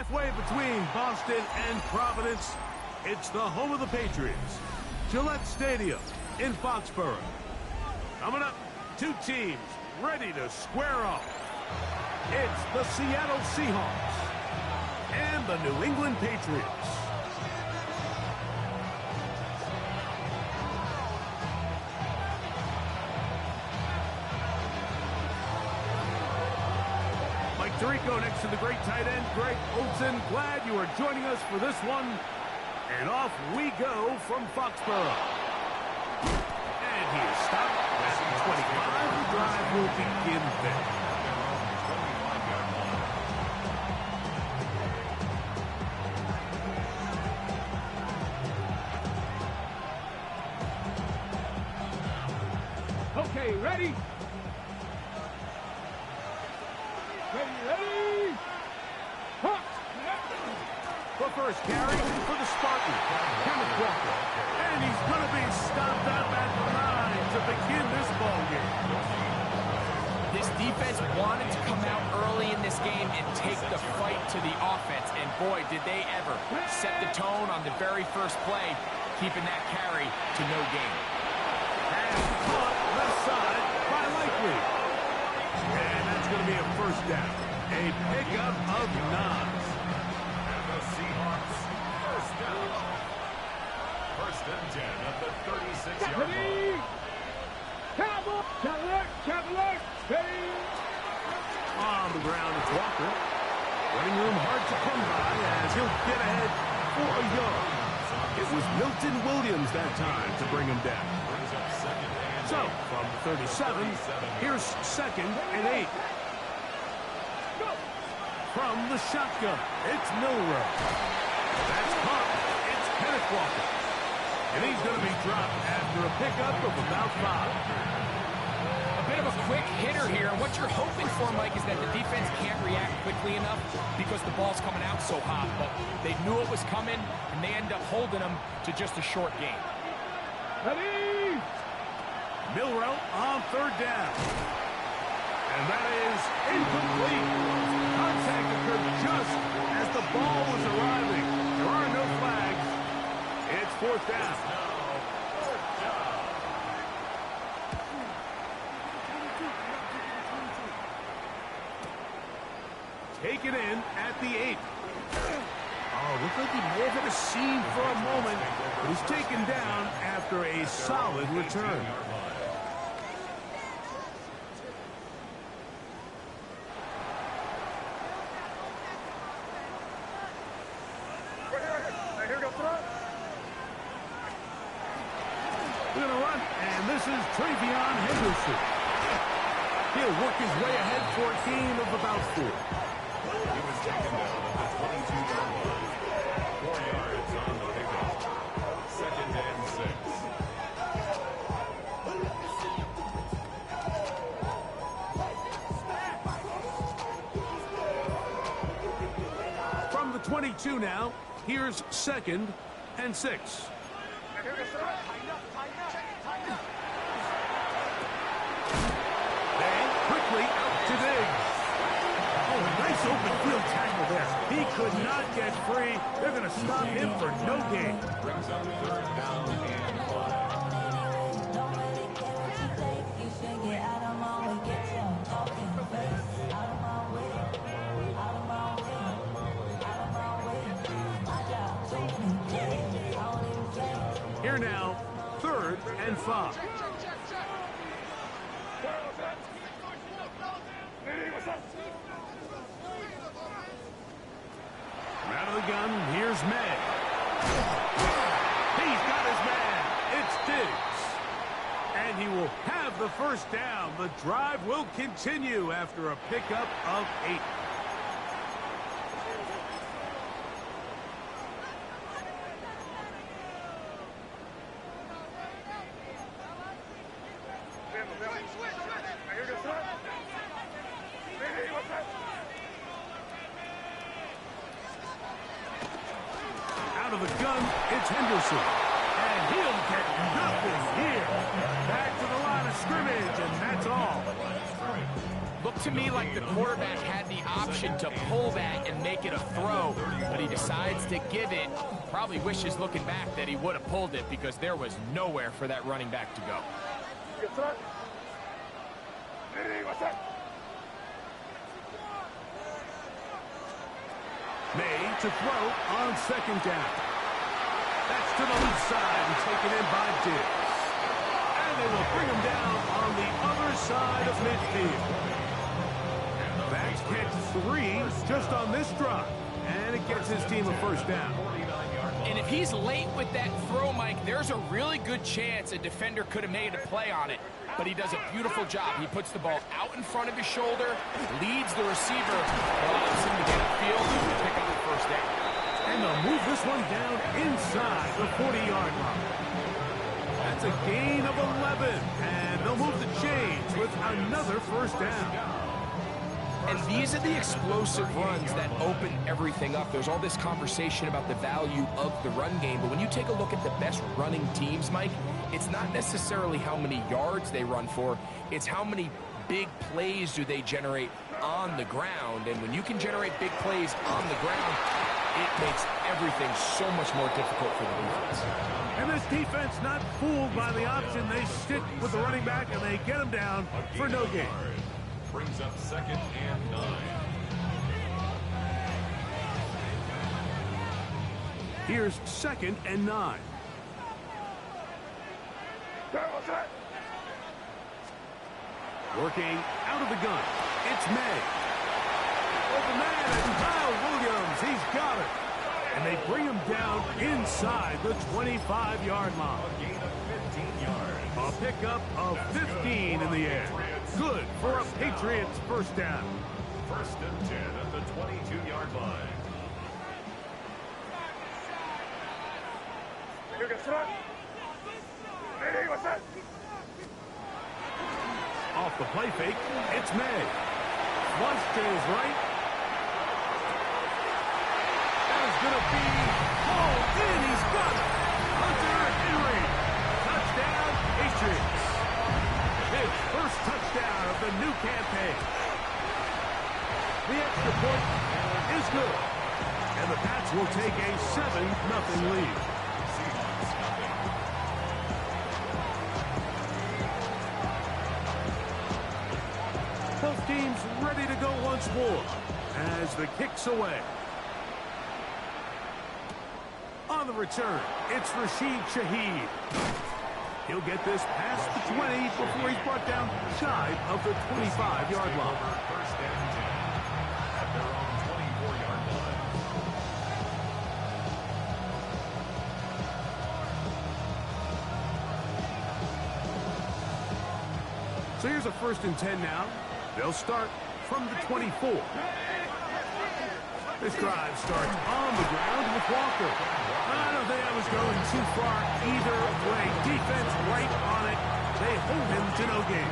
Halfway between Boston and Providence, it's the home of the Patriots, Gillette Stadium in Foxborough. Coming up, two teams ready to square off. It's the Seattle Seahawks and the New England Patriots. Tirico next to the great tight end, Greg Olsen. Glad you are joining us for this one. And off we go from Foxborough. And he is stopped at the 25. The drive will begin there. Okay, ready? Ready? The first carry for the Spartans, Kenneth Walker. And he's going to be stopped up at the 9 to begin this ball game. This defense wanted to come out early in this game and take the fight to the offense. And boy, did they ever set the tone on the very first play, keeping that carry to no gain. And caught left side by Likely. And that's going to be a first down. A pickup of 9. And the Seahawks, first down. First and 10 at the 36-yard line. Cavalier, ready? On the ground, it's Walker. Running room hard to come by as he'll get ahead for a yard. It was Milton Williams that time to bring him down. So, from the 37, here's second and 8. From the shotgun, it's Milrow. That's caught. It's Kenneth Walker. And he's going to be dropped after a pickup of about 5. A bit of a quick hitter here, and what you're hoping for, Mike, is that the defense can't react quickly enough because the ball's coming out so hot. But they knew it was coming, and they end up holding them to just a short gain. Ready? Milrow on third down. And that is incomplete. Contact occurred just as the ball was arriving. There are no flags. It's fourth down. Taken in at the 8. Oh, looked like he may have hit a seam for a moment, but he's taken down after a solid return. We're going to run, and this is Travion Henderson. He'll work his way ahead for a gain of about 4. He was taken down at the 22-yard line. 4 yards on the pickup. Second and 6. From the 22 now, here's second and 6. Quickly out to Diggs. Oh, a nice open field tackle there. He could not get free. They're going to stop him for no gain. Brings up third down and 5. Here now, third and 5. Out of the gun, here's May. He's got his man. It's Diggs. And he will have the first down. The drive will continue after a pickup of 8. Out of the gun, it's Henderson. And he'll get nothing here. Back to the line of scrimmage, and that's all. Look looked to me like the quarterback had the option to pull that and make it a throw, but he decides to give it. Probably wishes looking back that he would have pulled it because there was nowhere for that running back to go. May to throw on second down. That's to the left side and taken in by Diggs. And they will bring him down on the other side of midfield. That's kicked 3 just on this drive. And it gets his team a first down. And if he's late with that throw, Mike, there's a really good chance a defender could have made a play on it. But he does a beautiful job. He puts the ball out in front of his shoulder, leads the receiver, allows him to get upfield and pick up the first down. And they'll move this one down inside the 40-yard line. That's a gain of 11. And they'll move the chains with another first down. And these are the explosive runs that open everything up. There's all this conversation about the value of the run game, but when you take a look at the best running teams, Mike, it's not necessarily how many yards they run for, it's how many big plays do they generate on the ground. And when you can generate big plays on the ground, it makes everything so much more difficult for the defense. And this defense not fooled by the option. They stick with the running back and they get him down for no gain. Brings up 2nd and 9. Here's 2nd and 9. Working out of the gun. It's May. Open man and Kyle Williams. He's got it. And they bring him down inside the 25-yard line. A gain of 15 yards. A pickup of 15 in the air. Good for a Patriots first down. 1st and 10 at the 22-yard line. Off the play fake, it's May. Flush to his right. That is going to be hauled in. He's got it. Hunter Henry. Touchdown, Patriots. His first touchdown of the new campaign. The extra point is good. And the Pats will take a 7-0 lead. Both teams ready to go once more as the kick's away. On the return, it's Rashid Shaheed. He'll get this past the 20 before he's brought down shy of the 25-yard line. 1st and 10 at their own 24-yard line. So here's a 1st and 10 now. They'll start from the 24. This drive starts on the ground with Walker. I don't think I was going too far either way. Defense right on it. They hold him to no gain.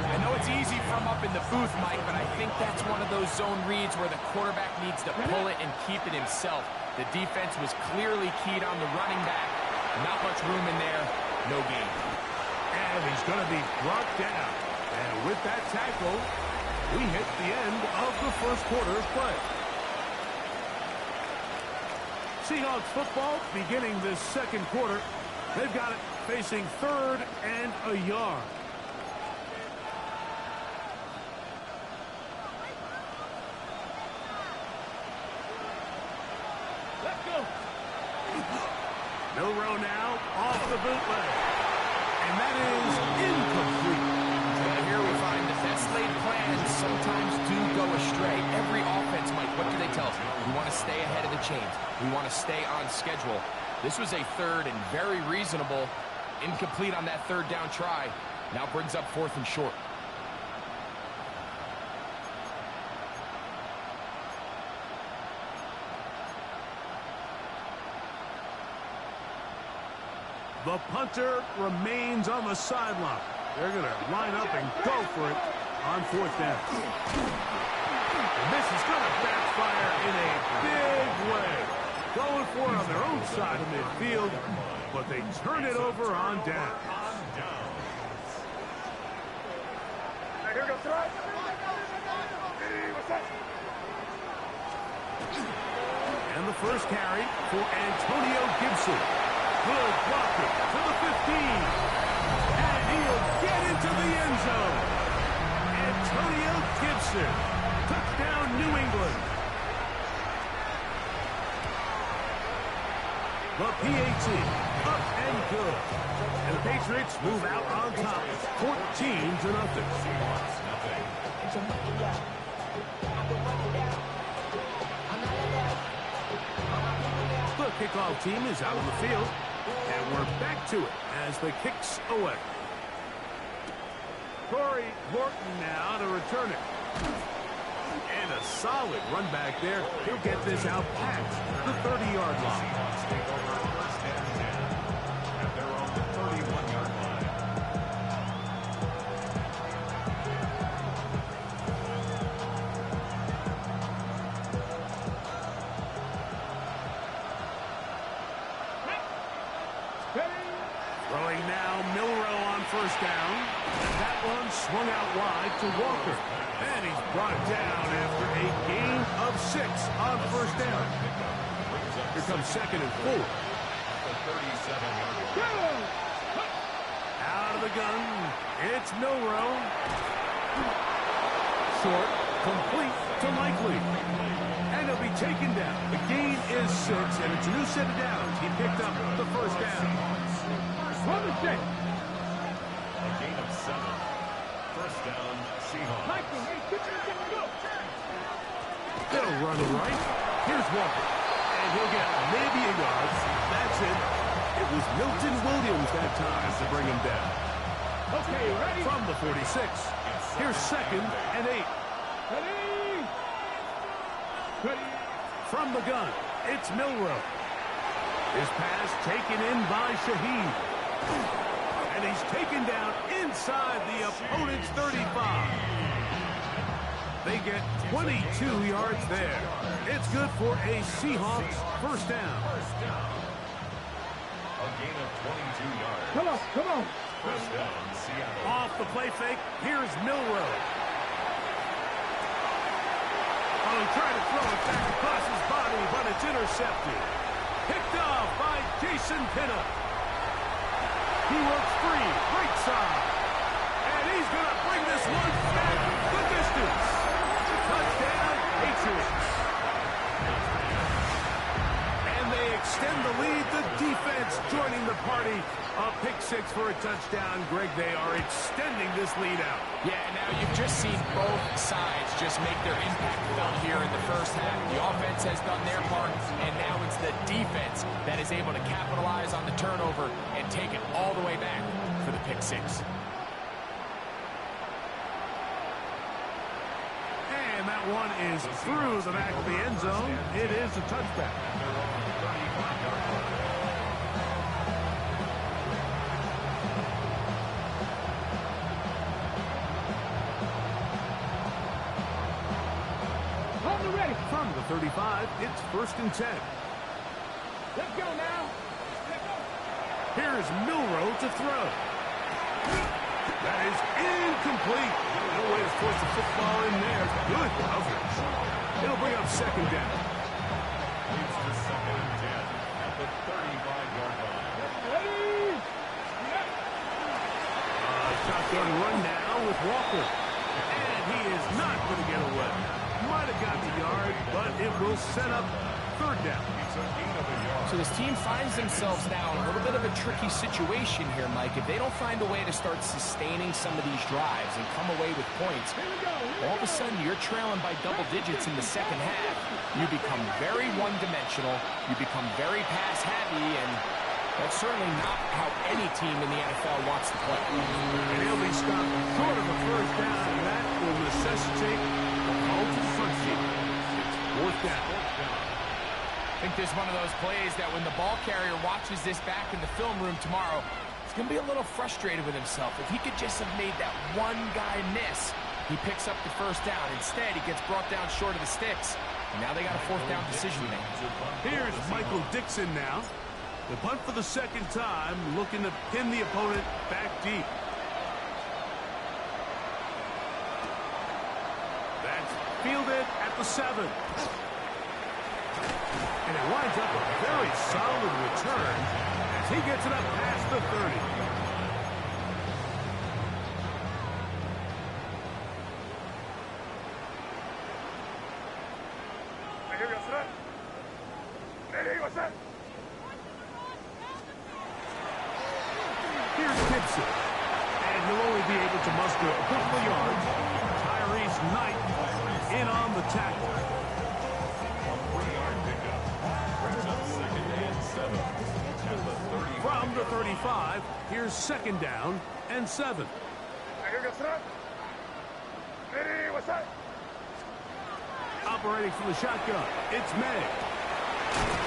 I know it's easy from up in the booth, Mike, but I think that's one of those zone reads where the quarterback needs to pull it and keep it himself. The defense was clearly keyed on the running back. Not much room in there. No gain. And he's going to be brought down. And with that tackle, we hit the end of the first quarter of play. Seahawks football beginning this second quarter. They've got it facing 3rd and a yard. Let's go. Milrow now off the bootleg. And that is incomplete. Here we find the best laid plans sometimes do go astray. Every offense, Mike, what do they tell us? We want to stay ahead of the chains. We want to stay on schedule. This was a 3rd and very reasonable. Incomplete on that 3rd down try. Now brings up 4th and short. The punter remains on the sideline. They're going to line up and go for it on 4th down. And this is going to backfire in a big way. Going for it on their own side of midfield, but they turn it over on down. And the first carry for Antonio Gibson. Good blocking to the 15. And he'll get into the end zone. Antonio Gibson. Touchdown, New England. The PAT, up and good. And the Patriots move out on top, 14-0. The kickoff team is out on the field, and we're back to it as the kick's away. Corey Morton now to return it. And a solid run back there. He'll get this out past the 30-yard line. Take over first and 10 at their own 31-yard line. Throwing now, Milrow on first down. And that one swung out wide to Walker. And he's brought down after a gain of 6 on first down. Here comes 2nd and 4. Out of the gun, it's Milrow. Short, complete to Likely. And he'll be taken down. The gain is 6, and it's a new set of downs. He picked up the first down. On the set. A gain of 7. First down, Seahawks. Michael, hey, go. They'll run right. Here's Walker. And he'll get maybe a yard. That's it. It was Milton Williams that time to bring him down. Okay, ready? From the 46. Here's 2nd and 8. Ready? Ready? From the gun, it's Milrow. His pass taken in by Shaheed. And he's taken down inside the opponent's 35. They get 22 yards there. It's good for a Seahawks first down. A gain of 22 yards. Come on. First down, Seattle. Off the play fake, here's Milrow. Oh, he tried to throw it back across his body, but it's intercepted. Picked off by Jason Pinnock. He works free, right side. And he's going to bring this one back the distance. Touchdown, Patriots. And they extend the lead. The defense joining the party. A pick 6 for a touchdown. Greg, they are extending this lead out. Yeah, now you've just seen both sides just make their impact felt here in the first half. The offense has done their part, and now it's the defense that is able to capitalize on the turnover and take it all the way back for the pick 6. And that one is through the back of the end zone. It is a touchback. From the 35, it's 1st and 10. Let's go now. Here's Milrow to throw. That is incomplete. No way to force the football in there. Good coverage. It'll bring up 2nd down. Leads to 2nd and 10 at the 35-yard line. Ready? Shotgun run now with Walker. And he is not going to get away. Might have got the yard, but it will set up 3rd down. So this team finds themselves now in a little bit of a tricky situation here, Mike. If they don't find a way to start sustaining some of these drives and come away with points, all of a sudden you're trailing by double digits in the second half. You become very one-dimensional. You become very pass-happy, and that's certainly not how any team in the NFL wants to play. And he'll be stopped short of the 1st down, and that will necessitate a call to the front team. It's 4th down. I think this is one of those plays that when the ball carrier watches this back in the film room tomorrow, he's going to be a little frustrated with himself. If he could just have made that one guy miss, he picks up the 1st down. Instead, he gets brought down short of the sticks. And now they got a 4th down decision to make. Here's Michael Dixon now. The punt for the 2nd time, looking to pin the opponent back deep. fielded at the 7. And it winds up a very solid return as he gets it up past the 30. Here's Gibson. And he'll only be able to muster a couple of yards. Tyrese Knight in on the tackle. From the 35, here's 2nd down and 7. Operating from the shotgun, it's May.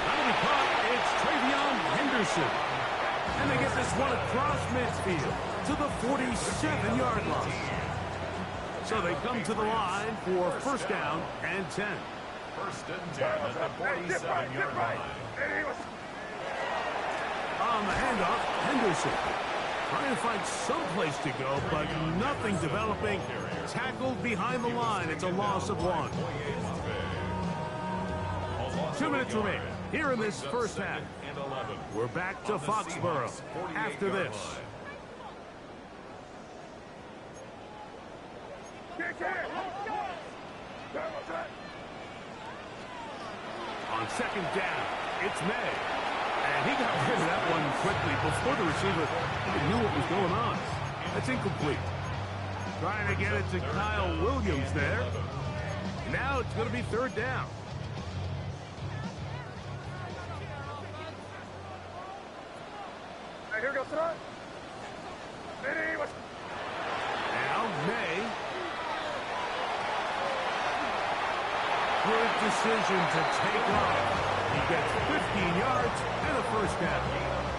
That'll be caught. It's Travion Henderson. And they get this one across midfield to the 47-yard line. So they come to the line for 1st down and 10. 1st and 10 at the 47-yard line. On the handoff, Henderson. Trying to find some place to go, but nothing developing. Tackled behind the line. It's a loss of 1. 2 minutes remain here in this first half. We're back to Foxborough after this. On 2nd down, it's May. And he got rid of that one quickly before the receiver even knew what was going on. That's incomplete. Trying to get it to Kyle Williams there. Now it's going to be 3rd down. Now May. Good decision to take off. He gets 15 yards and a 1st down.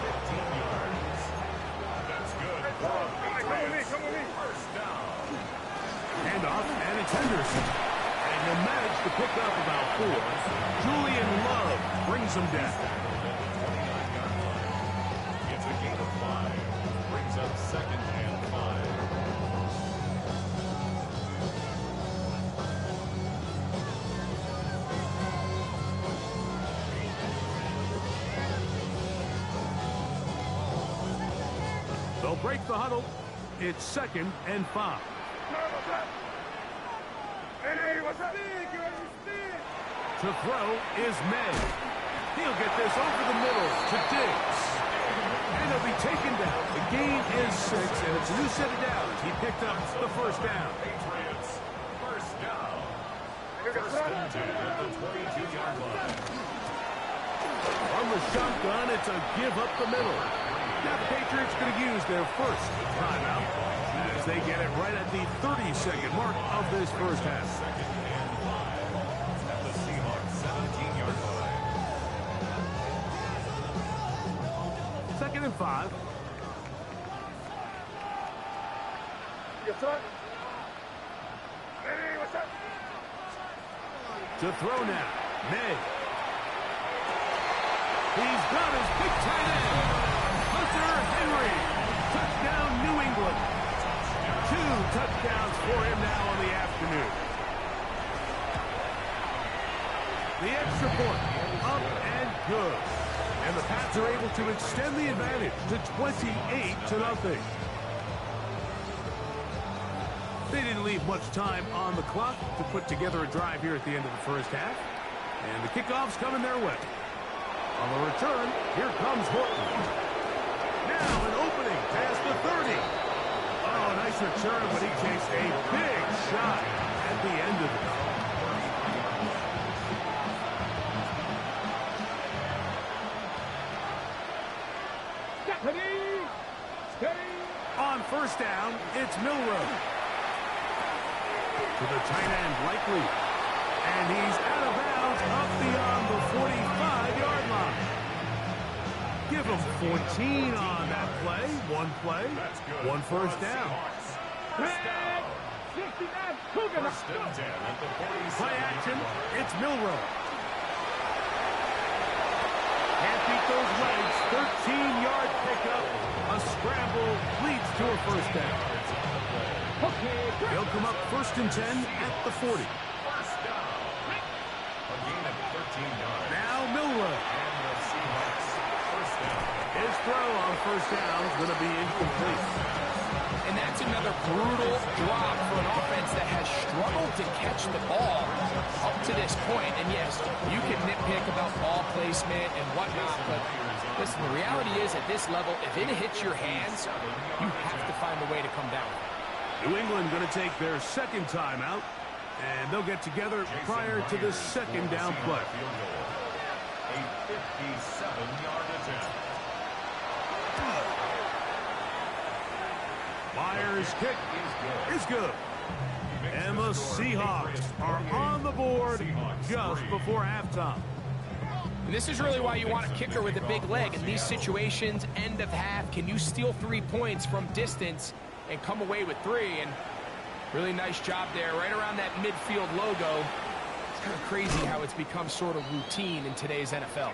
15 yards. That's good. Come with me. 1st down. Handoff, and it's Henderson. And he'll manage to pick up about 4. Julian Love brings him down. It's a gain of 5. Brings up 2nd and 5. They'll break the huddle. It's 2nd and 5. To throw is May. He'll get this over the middle to Diggs. And he'll be taken down. The gain is 6, and it's a new set of downs. He picked up the 1st down. Patriots. 1st down. 1st and 10 at the 22-yard line. From the shotgun, it's a give up the middle. Now the Patriots going to use their 1st timeout as they get it right at the 30-second mark of this first half. 2nd and 5 at the Seahawks 17-yard line. 2nd and 5. To throw now, May. He's got his big tight end, Hunter Henry. Touchdown, New England. 2 touchdowns for him now on the afternoon. The extra point, up and good. And the Pats are able to extend the advantage to 28-0. They didn't leave much time on the clock to put together a drive here at the end of the first half. And the kickoff's coming their way. On the return, here comes Horton. Now an opening past the 30. Oh, nice return, but he takes a big shot at the end of it. Steady. On 1st down, it's Milroe. To the tight end, Likely. And he's out of bounds up beyond the 45-yard line. Give him 14 on that play. One play, one 1st down. First down. 69 Cougar. 1st and 10 at the 47. Play action, it's Milroe. Can't beat those legs. 13-yard pickup. A scramble leads to a 1st down. Okay. They'll come up 1st and 10 at the 40. 1st yards. Now Milrow. And the Seahawks first down. His throw on first down is going to be incomplete. And that's another brutal drop for an offense that has struggled to catch the ball up to this point. And yes, you can nitpick about ball placement and whatnot, but listen, the reality is at this level, if it hits your hands, you have to find a way to come down. New England going to take their second timeout, and they'll get together prior to the second down play. A 57-yard attempt. Myers' kick is good. And the Seahawks are on the board just before halftime. And this is really why you want a kicker with a big leg. In these situations, end of half, can you steal 3 points from distance and come away with 3? And really nice job there, right around that midfield logo. It's kind of crazy how it's become sort of routine in today's NFL.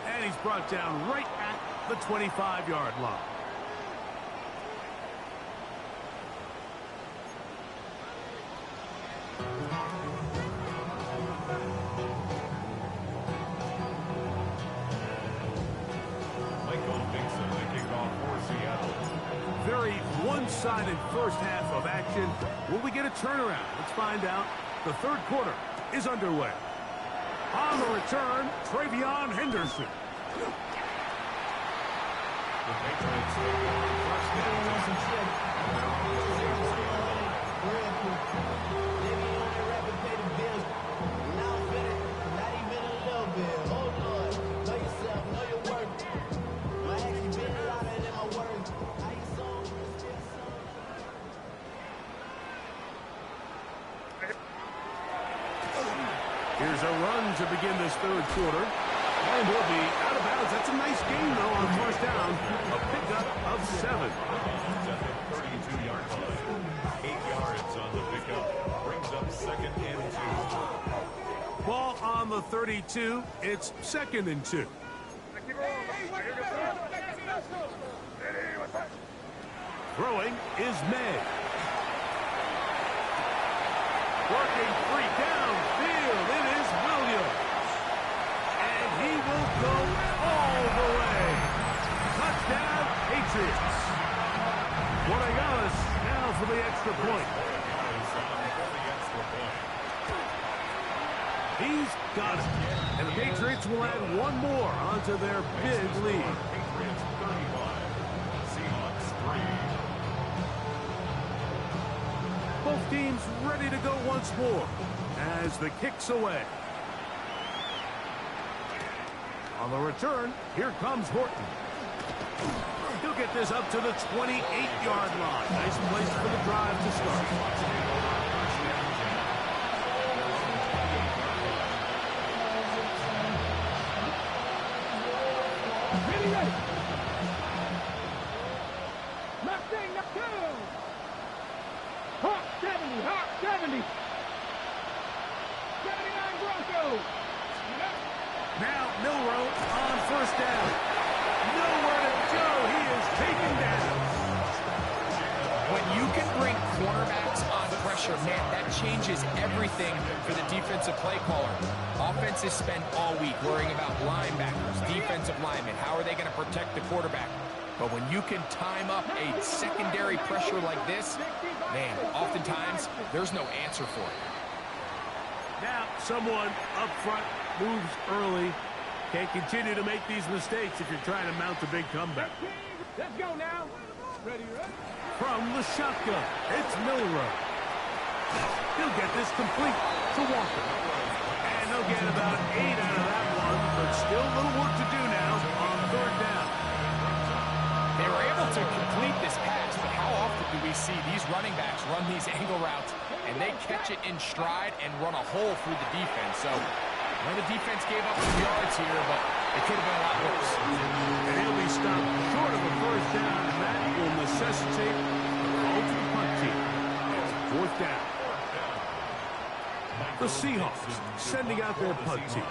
And he's brought down right at the 25-yard line. Very one-sided first half of action. Will we get a turnaround? Let's find out. The third quarter is underway. On the return, Travion Henderson. The Patriots first down. Here's a run to begin this third quarter. And we'll be out of bounds. That's a nice gain, though, on first down. A pickup of 7. At the 32-yard line. 8 yards on the pickup. Brings up second and 2. Ball on the 32. It's second and 2. Throwing is May. Working free downfield. It is Williams. And he will go all the way. Touchdown, Patriots. Guardianas now for the extra point. He's got it. And the Patriots will add one more onto their big lead. Patriots 35. Seahawks 3. Both teams ready to go once more as the kick's away. On the return, here comes Horton. He'll get this up to the 28-yard line. Nice place for the drive to start. Hawk 70, Hawk 70. 79 Broncos. Now Milrow on first down. Nowhere to go. He is taken down. When you can bring cornerbacks on pressure, man, that changes everything for the defensive play caller. Offenses spend all week worrying about linebackers, defensive linemen. How are they going to protect the quarterback? But when you can time up a secondary pressure like this, man, oftentimes there's no answer for it. Now someone up front moves early. Can't continue to make these mistakes if you're trying to mount a big comeback. Let's go now. Ready, ready? From the shotgun, it's Milrow. He'll get this complete to Walker. And they'll get about 8 out of that one, but still a little work to do now on third down. They were able to complete this pass, but how often do we see these running backs run these angle routes and they catch it in stride and run a hole through the defense? So, well, the defense gave up some yards here, but it could have been a lot worse. And he'll be stopped short of a first down, and that will necessitate a call to the punt team. It's fourth down. The Seahawks sending out their punt team.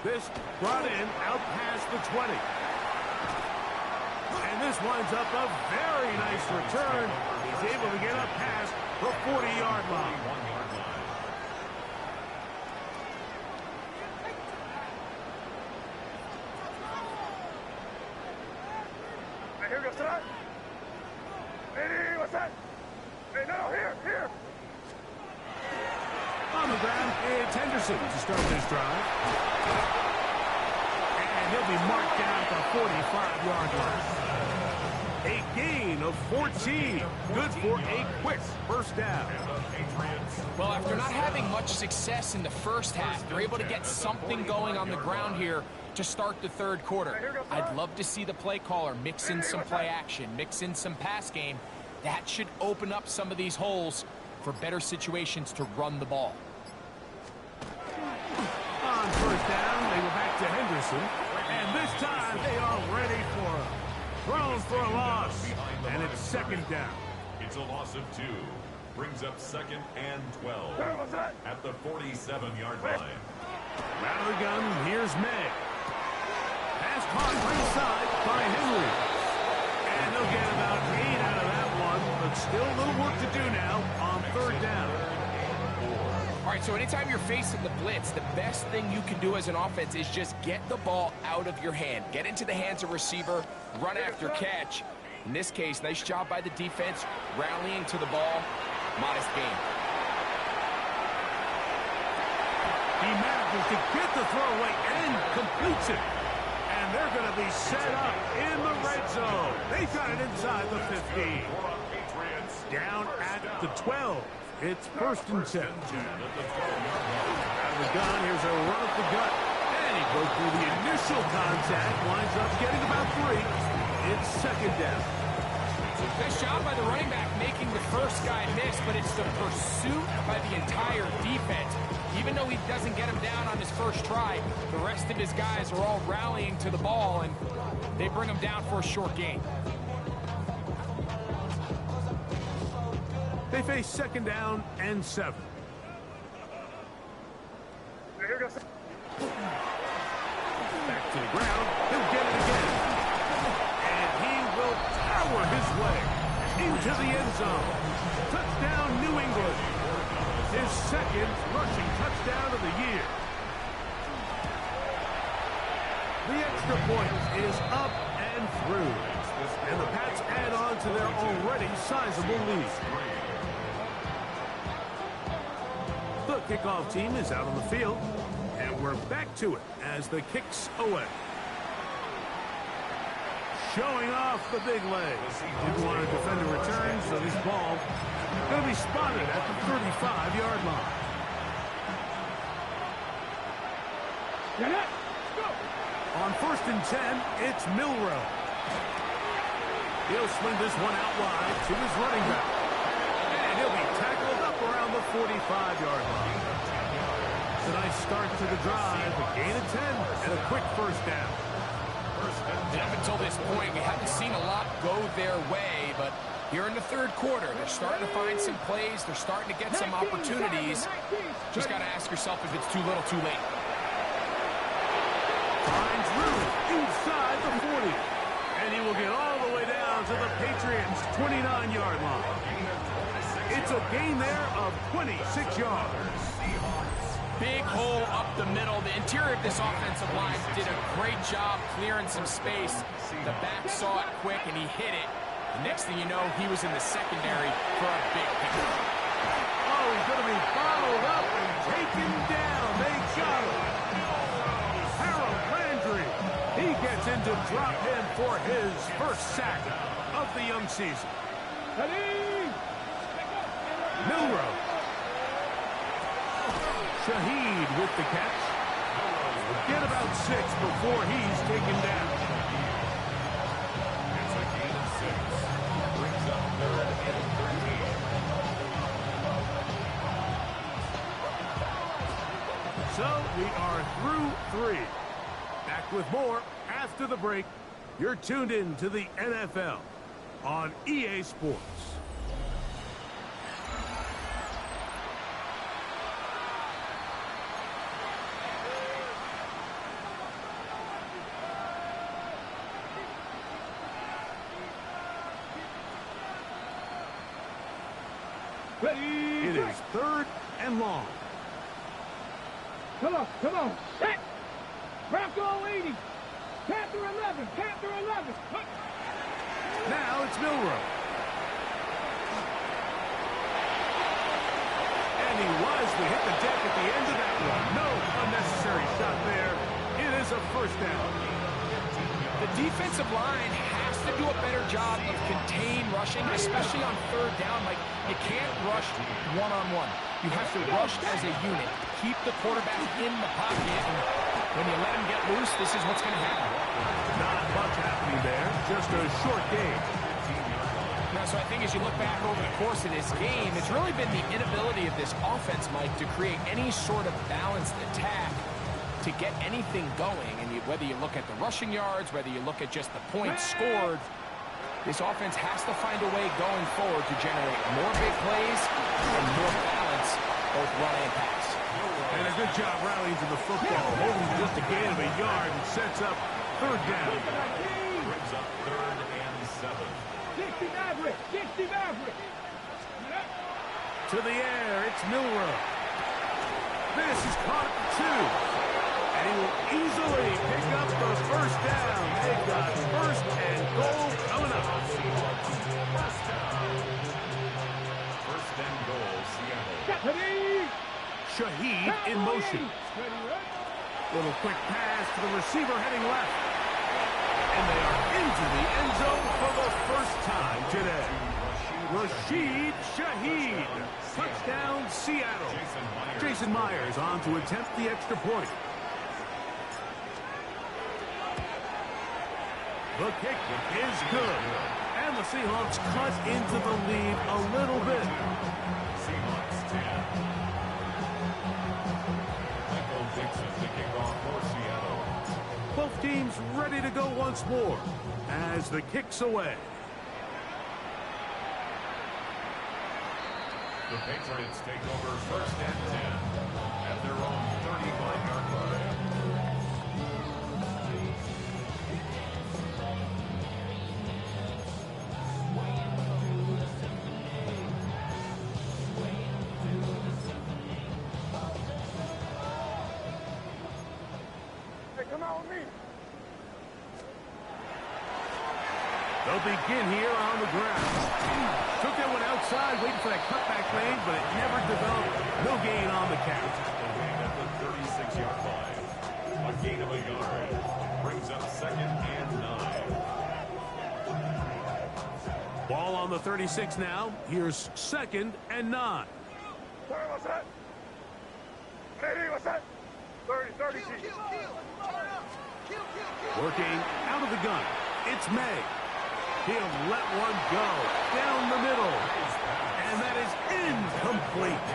This brought in out past the 20. And this winds up a very nice return. He's able to get up past the 40-yard line. Here goes that. Hey, what's that? Hey, no, here. On the ground, it's Henderson to start this drive. And he'll be marked down at the 45-yard line. A gain of 14. Good for a quick first down. Well, after not having much success in the first half, they're able to get something going on the ground here to start the third quarter. I'd love to see the play caller mix in some play action, mix in some pass game. That should open up some of these holes for better situations to run the ball. On first down, they go back to Henderson. And this time, they are ready for him. Thrown for a loss. And it's second down. It's a loss of 2. Brings up 2nd and 12 at the 47-yard line. Out of the gun, here's May. Pass caught inside by Henry. And they'll get about 8 out of that one, but still a little work to do now on third down. All right, so anytime you're facing the blitz, the best thing you can do as an offense is just get the ball out of your hand. Get into the hands of receiver, run after catch. In this case, nice job by the defense, rallying to the ball. Modest game. He manages to get the throw away and completes it. And they're going to be set up in the red zone. They got it inside the 15. Down at the 12. It's first and 10. Out of the gun, here's a run up the gut. And he goes through the initial contact, winds up getting about 3. It's second down. Nice job by the running back making the first guy miss, but it's the pursuit by the entire defense. Even though he doesn't get him down on his first try, the rest of his guys are all rallying to the ball, and they bring him down for a short gain. They face second down and 7. Here goes. Back to the ground. He'll get it again. And he will power his way into the end zone. Touchdown, New England. His second rushing touchdown of the year. The extra point is up and through. And the Pats add on to their already sizable lead. The kickoff team is out on the field, and we're back to it as the kicks away. Showing off the big leg. Didn't want to defend a return, so this ball going to be spotted at the 35-yard line. On first and 10, it's Milrow. He'll swing this one out wide to his running back. And he'll be tackled up around the 45-yard line. It's a nice start to the drive, a gain of 10, and a quick first down. And up until this point, we haven't seen a lot go their way, but here in the third quarter, they're starting to find some plays. They're starting to get some opportunities. Just got to ask yourself if it's too little, too late. Finds room inside the 40. And he will get all the way down to the Patriots' 29-yard line. It's a gain there of 26 yards. Big hole up the middle. The interior of this offensive line did a great job clearing some space. The back saw it quick, and he hit it. The next thing you know, he was in the secondary for a big pickup. Oh, he's going to be followed up and taken down. They got him. Harold Landry. He gets into drop in for his first sack of the young season. Milrow. Shaheed with the catch. Get about 6 before he's taken down. It's a gain of 6. Brings up 3rd and 13. So we are through 3. Back with more after the break. You're tuned in to the NFL on EA Sports. Ready, It is third and long. Come on, come on. Set. Bronco 80. Panther 11. Panther 11. Now it's Milrow. And he wisely hit the deck at the end of that one. No unnecessary shot there. It is a first down. The defensive line has to do a better job of contained rushing, especially on third down. Like, you can't rush one-on-one. You have to rush as a unit. Keep the quarterback in the pocket, and when you let him get loose, this is what's going to happen. Not much happening there. Just a short game. Now, so I think as you look back over the course of this game, it's really been the inability of this offense, Mike, to create any sort of balanced attack to get anything going. And whether you look at the rushing yards, whether you look at just the points scored, this offense has to find a way going forward to generate more big plays and more balance, both run and pass. And a good job rallying to the football, holding just a gain of a yard and sets up third down. Brings up 3rd and 7. 60 Maverick. 60 Maverick. To the air, it's Milrow. This is caught at 2. And he will easily pick up the first down. They've got first and goal coming up. First and goal, Seattle. Ready. Shaheed in motion. Little quick pass to the receiver heading left. And they are into the end zone for the first time today. Rashid Shaheed. Touchdown, Seattle. Jason Myers on to attempt the extra point. The kick is good. And the Seahawks cut into the lead a little bit. Seahawks 10. Michael Dixon to kick off for Seattle. Both teams ready to go once more as the kick's away. The Patriots take over first and 10 at their own 35-yard line. Hey, come out with me. They'll begin here on the ground. Took that one outside, waiting for that cutback lane, but it never developed. No gain on the count. At the 36-yard line. A gain of a yard. Brings up 2nd and 9. Ball on the 36 now. Here's 2nd and 9. Sorry, what's that? Ready, what's that? 30, 30, G. Working out of the gun. It's May. He'll let one go down the middle. And that is incomplete.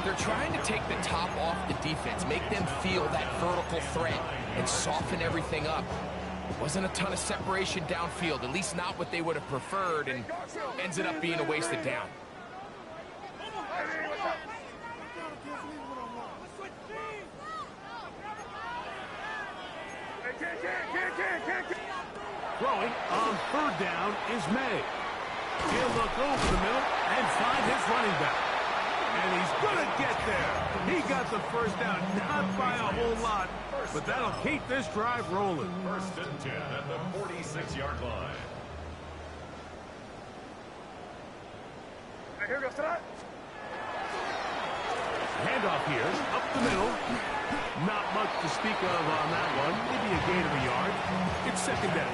They're trying to take the top off the defense, make them feel that vertical threat, and soften everything up. Wasn't a ton of separation downfield, at least not what they would have preferred, and ends it up being a wasted down. Ready, what's that? Hey, can't. Throwing on third down is May. He'll look over the middle and find his running back. And he's going to get there. He got the first down, not by a whole lot, but that'll keep this drive rolling. First and 10 at the 46-yard line. Hey, here goes to that. Handoff here, up the middle. Not much to speak of on that one. Maybe a gain of a yard. It's 2nd down.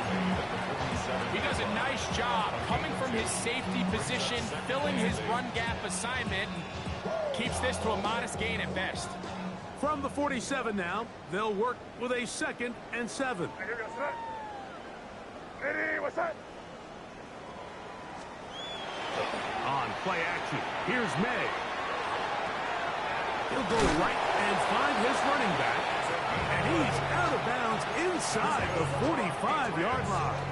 He does a nice job coming from his safety position, filling his run gap assignment, and keeps this to a modest gain at best. From the 47 now, they'll work with a 2nd and 7. Hey, here goes to that. Ready, what's that? On play action, here's May. He'll go right and find his running back. And he's out of bounds inside the 45-yard line.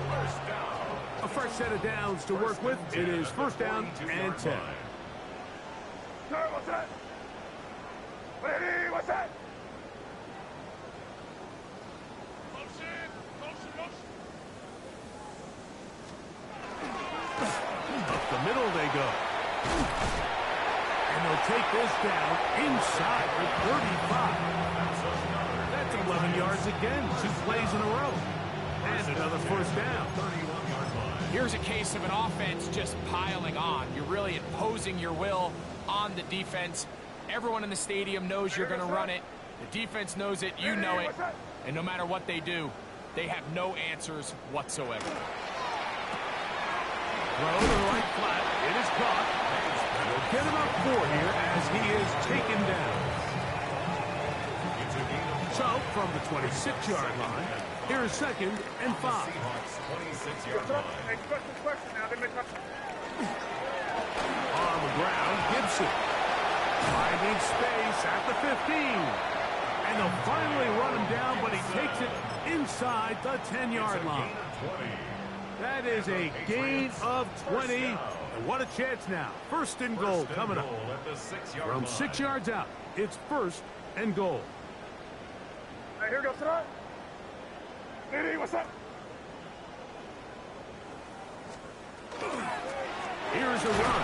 A fresh set of downs to work with. It is 1st down and 10. Sir, what's that? Ready, what's that? Up the middle they go. take this down inside the 35. That's 11 yards again, 2 plays in a row. And another first down. Here's a case of an offense just piling on. You're really imposing your will on the defense. Everyone in the stadium knows you're going to run it. The defense knows it, you know it. And no matter what they do, they have no answers whatsoever. Throw to the right flat. It is caught. We'll get him up 4 here as he is taken down. So, from the 26-yard line, here is 2nd and 5. On the ground, Gibson. Finding space at the 15. And they'll finally run him down, but he takes it inside the 10-yard line. That is a gain of 20. And what a chance now. 1st and goal coming up. From 6 yards out, it's 1st and goal. Hey, here we go, sir. Hey, what's up? Here's a run.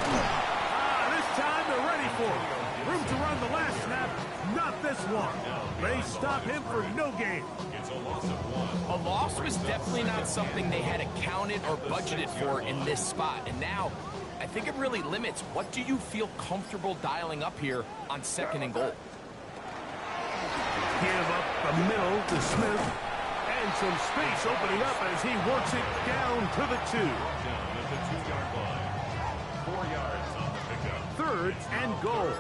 This time they're ready for it. Room to run the last snap, not this one. They stop him for no gain. A loss was definitely not something they had accounted or budgeted for in this spot. And now, I think it really limits what do you feel comfortable dialing up here on 2nd and goal. Give up the middle to Smith. And some space opening up as he works it down to the 2. Down at the 2-yard line. 4 yards on the pickup. 3rd and goal.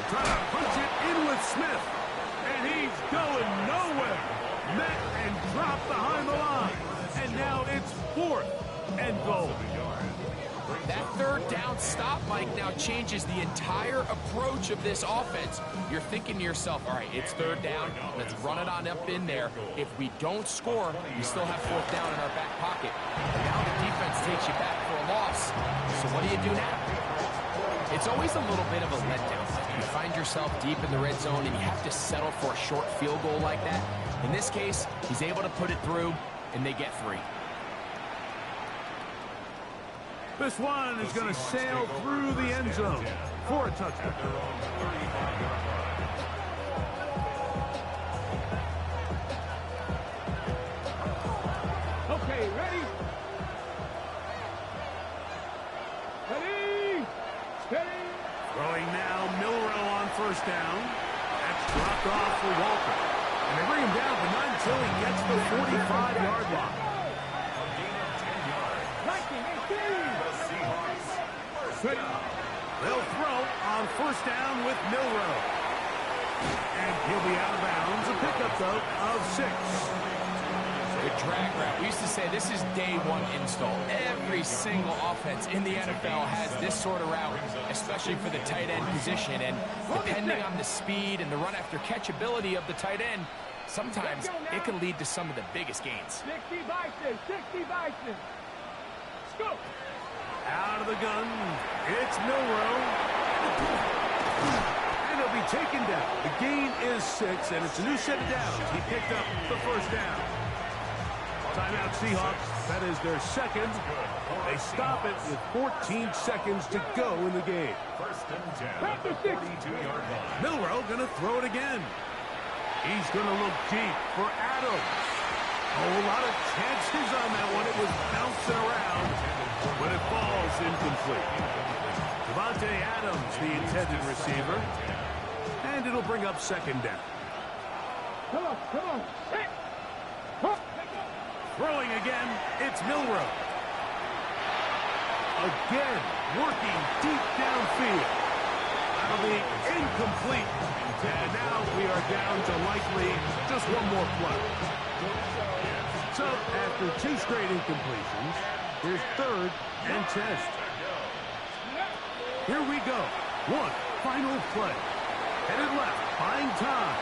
Trying to punch it in with Smith. And he's going nowhere. Met and dropped behind the line. And now it's 4th and goal. That 3rd down stop, Mike, now changes the entire approach of this offense. You're thinking to yourself, all right, it's 3rd down. Let's run it on up in there. If we don't score, we still have 4th down in our back pocket. Now the defense takes you back for a loss. So what do you do now? It's always a little bit of a letdown. You find yourself deep in the red zone and you have to settle for a short field goal like that. In this case, he's able to put it through, and they get 3. This one is going to sail through the end zone for a touchdown. Okay, ready? Ready? Steady? Throwing now, Milrow on 1st down. That's dropped off for Walker. And they bring him down to 9 until he gets the 45-yard line. They'll throw on 1st down with Milrow. And he'll be out of bounds. A pickup, though, of 6. The drag route. We used to say this is day 1 install. Every single offense in the NFL has this sort of route, especially for the tight end position. And depending on the speed and the run after catch ability of the tight end, sometimes it can lead to some of the biggest gains. 60 Bison, 60 Bison. Scoop. Out of the gun, it's Milrow. And he'll be taken down. The gain is 6, and it's a new set of downs. He picked up the 1st down. Timeout Seahawks. That is their 2nd. They stop it with 14 seconds to go in the game. 1st and 10 at the 42-yard line. Milrow going to throw it again. He's going to look deep for Adams. A whole lot of chances on that one. It was bouncing around, but it falls incomplete. Devontae Adams, the intended receiver. And it'll bring up 2nd down. Come on, come on. Hey. Huh. Throwing again, it's Milrow. Again, working deep downfield. That'll be incomplete. And now we are down to likely just one more play. So, after 2 straight incompletions, here's 3rd and 10. Here we go. One final play. Headed left, buying time.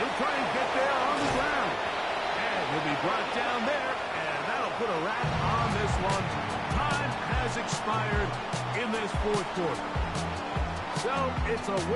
He'll try and get there on the ground. And he'll be brought down there, and that'll put a wrap on this one. Time has expired in this 4th quarter. So, it's a